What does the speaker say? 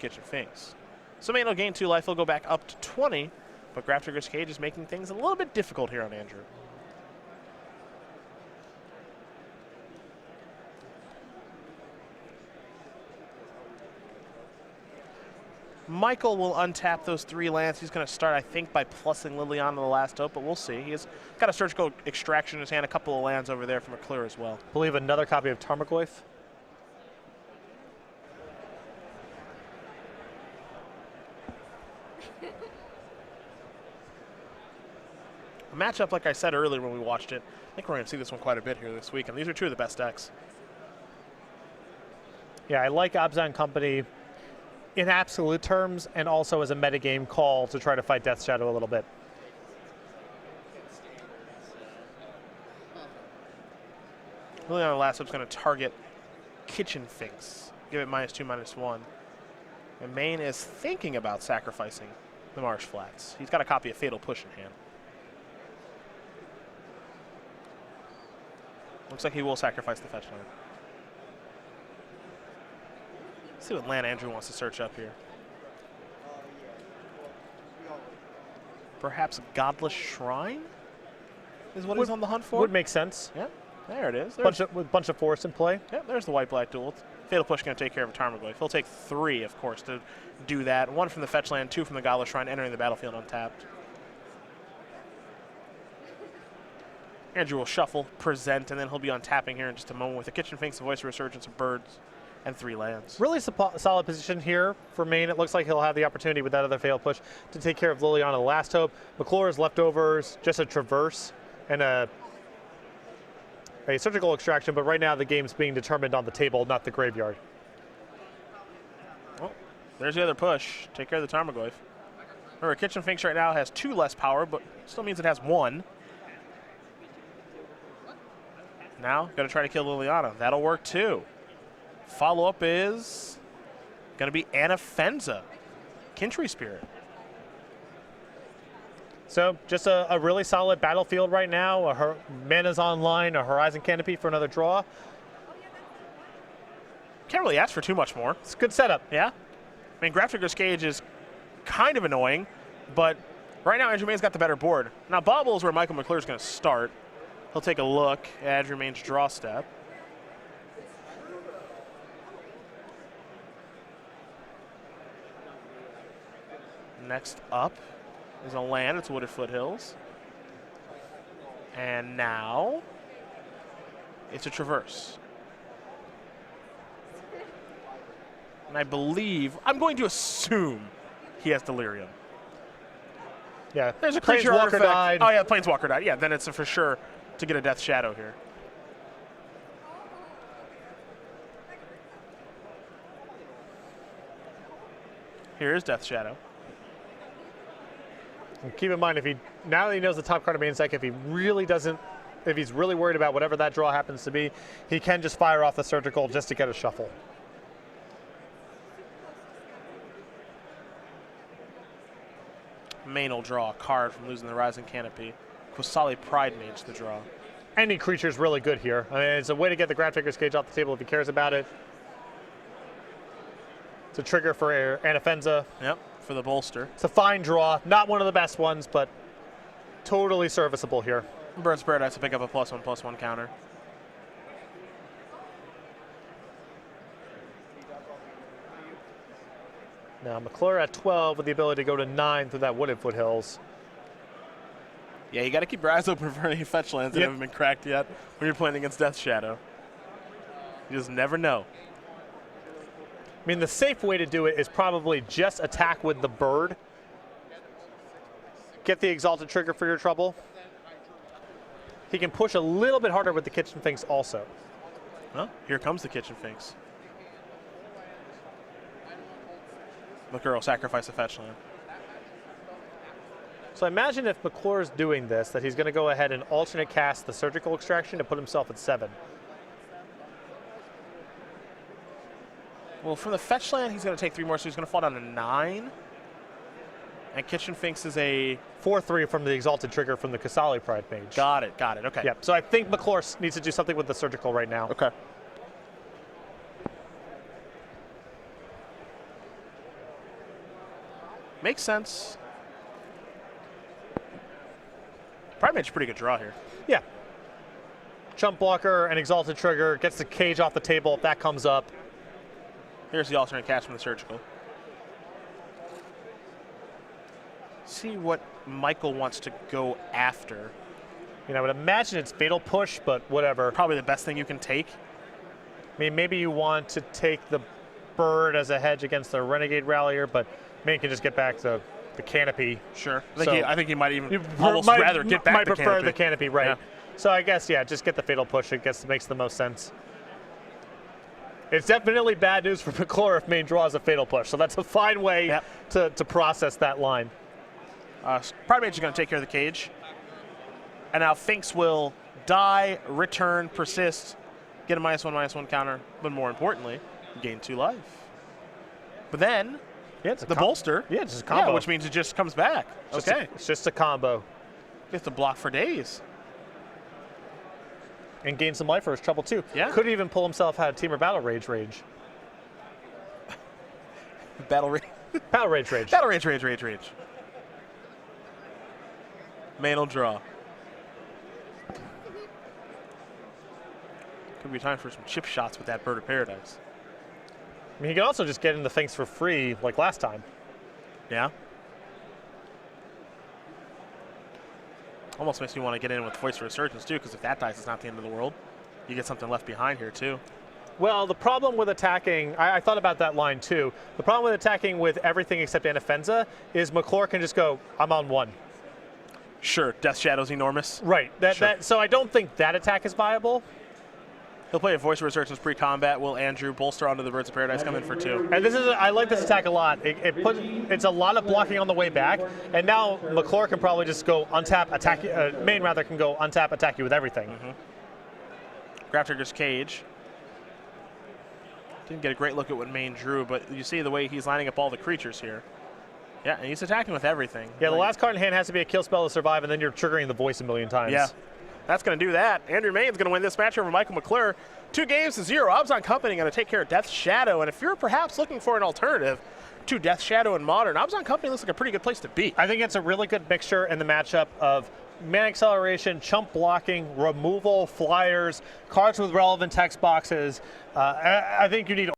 Kitchen Finks. So Maine will gain 2 life. He'll go back up to 20, but Grafdigger's Cage is making things a little bit difficult here on Andrew. Michael will untap those 3 lands. He's going to start, I think, by plussing Liliana the Last Hope, but we'll see. He's got a Surgical Extraction in his hand, a couple of lands over there from McClure as well. I believe another copy of Tarmogoyf. A matchup, like I said earlier when we watched it, I think we're going to see this one quite a bit here this week, and these are 2 of the best decks. Yeah, I like Abzan Company in absolute terms and also as a metagame call to try to fight Death Shadow a little bit. Liliana the Last Hope's going to target Kitchen Finks, give it -2/-1. And Maine is thinking about sacrificing the Marsh Flats. He's got a copy of Fatal Push in hand. Looks like he will sacrifice the fetch land. Let's see what land Andrew wants to search up here. Perhaps Godless Shrine is what he's on the hunt for? Would make sense. Yeah, there it is. With bunch of force in play. Yeah, there's the white-black duel. Fatal Push going to take care of a Tarmogoyf. He'll take 3, of course, to do that. 1 from the fetch land, 2 from the Godless Shrine, entering the battlefield untapped. Andrew will shuffle, present, and then he'll be untapping here in just a moment with a Kitchen Finks, a Voice of Resurgence, of Birds, and 3 lands. Really solid position here for Maine. It looks like he'll have the opportunity with that other Fatal Push to take care of Liliana the Last Hope. McClure's leftovers, just a Traverse and a Surgical Extraction, but right now the game's being determined on the table, not the graveyard. Well, there's the other push. Take care of the Tarmogoyf. Remember, Kitchen Finks right now has 2 less power, but still means it has 1. Now, going to try to kill Liliana. That'll work too. Follow-up is going to be Anafenza, Kintry Spirit. So just a really solid battlefield right now. Mana's online, a Horizon Canopy for another draw. Can't really ask for too much more. It's a good setup. Yeah. I mean, Grafdigger's Cage is kind of annoying, but right now Andrew Maine's got the better board. Now, Bobble is where Michael McClure's going to start. He'll take a look at Andrew Maine's draw step. Next up is a land. It's Wooded Foothills. And now it's a Traverse. And I believe, I'm going to assume he has Delirium. Yeah. There's a creature Planeswalker died. Oh, yeah, Planeswalker died. Yeah, then it's for sure to get a Death Shadow here. Here is Death Shadow. And keep in mind, now that he knows the top card of Maine's deck, if he's really worried about whatever that draw happens to be, he can just fire off the Surgical just to get a shuffle. Maine will draw a card from losing the Rising Canopy. Qasali Pride Mage the draw. Any creature's really good here. I mean, it's a way to get the Grafdigger's Cage off the table if he cares about it. It's a trigger for Anafenza. Yep, for the bolster. It's a fine draw. Not one of the best ones, but totally serviceable here. Bird's Paradise to pick up a +1/+1 counter. Now, McClure at 12 with the ability to go to 9 through that Wooded Foothills. Yeah, you got to keep your eyes open for any fetch lands that haven't been cracked yet when you're playing against Death Shadow. You just never know. I mean, the safe way to do it is probably just attack with the bird. Get the Exalted trigger for your trouble. He can push a little bit harder with the Kitchen Finks also. Well, here comes the Kitchen Finks. McClure will sacrifice a fetch land. So imagine if McClure's doing this, that he's going to go ahead and alternate cast the Surgical Extraction to put himself at 7. Well, from the fetch land, he's going to take 3 more, so he's going to fall down to 9. And Kitchen Finks is a 4/3 from the Exalted trigger from the Qasali Pride Mage. Got it, okay. Yeah, so I think McClure needs to do something with the Surgical right now. Okay. Makes sense. Primate's a pretty good draw here. Yeah. Chump blocker and Exalted Trigger gets the cage off the table if that comes up. Here's the alternate cast from the Surgical. See what Michael wants to go after. I would imagine it's Fatal Push, but whatever. Probably the best thing you can take. I mean, maybe you want to take the bird as a hedge against the Renegade Rallier, but Maine can just get back to the canopy. Sure. So I think he might even almost rather get back might the prefer canopy. the canopy, right. Yeah. So I guess, yeah, just get the Fatal Push. It makes the most sense. It's definitely bad news for McClure if Maine draws a Fatal Push, so that's a fine way to process that line. Primate's going to take care of the cage. And now Finks will die, return, persist, get a -1/-1 counter, but more importantly, gain 2 life. But then, it's the bolster. Yeah, it's just a combo. Yeah, which means it just comes back. It's just a combo. Gets to block for days. And gain some life for his trouble, too. Yeah. Could even pull himself out of Teamer Battle Rage. Battle Rage. Battle Rage. Battle Rage. Maine will draw. Could be time for some chip shots with that Bird of Paradise. I mean, he can also just get into things for free like last time. Yeah. Almost makes me want to get in with Voice of Resurgence, too, because if that dies, it's not the end of the world. You get something left behind here, too. Well, the problem with attacking, I thought about that line, too. The problem with attacking with everything except Anafenza is McClure can just go, I'm on 1. Sure, Death Shadow's enormous. Right. So I don't think that attack is viable. He'll play a Voice of Resurgence pre-combat. Will Andrew bolster onto the Birds of Paradise, come in for 2. And I like this attack a lot. It's a lot of blocking on the way back, and now McClure can probably just go untap, attack. Maine rather can go untap, attack you with everything. Grab Trigger's cage. Didn't get a great look at what Maine drew, but you see the way he's lining up all the creatures here. Yeah, and he's attacking with everything. Yeah, the last card in hand has to be a kill spell to survive, and then you're triggering the voice a million times. Yeah. That's going to do that. Andrew Maine's going to win this match over Michael McClure. 2-0. Abzan Company going to take care of Death Shadow. And if you're perhaps looking for an alternative to Death Shadow and Modern, Abzan Company looks like a pretty good place to be. I think it's a really good mixture in the matchup of mana acceleration, chump blocking, removal, flyers, cards with relevant text boxes. I think you need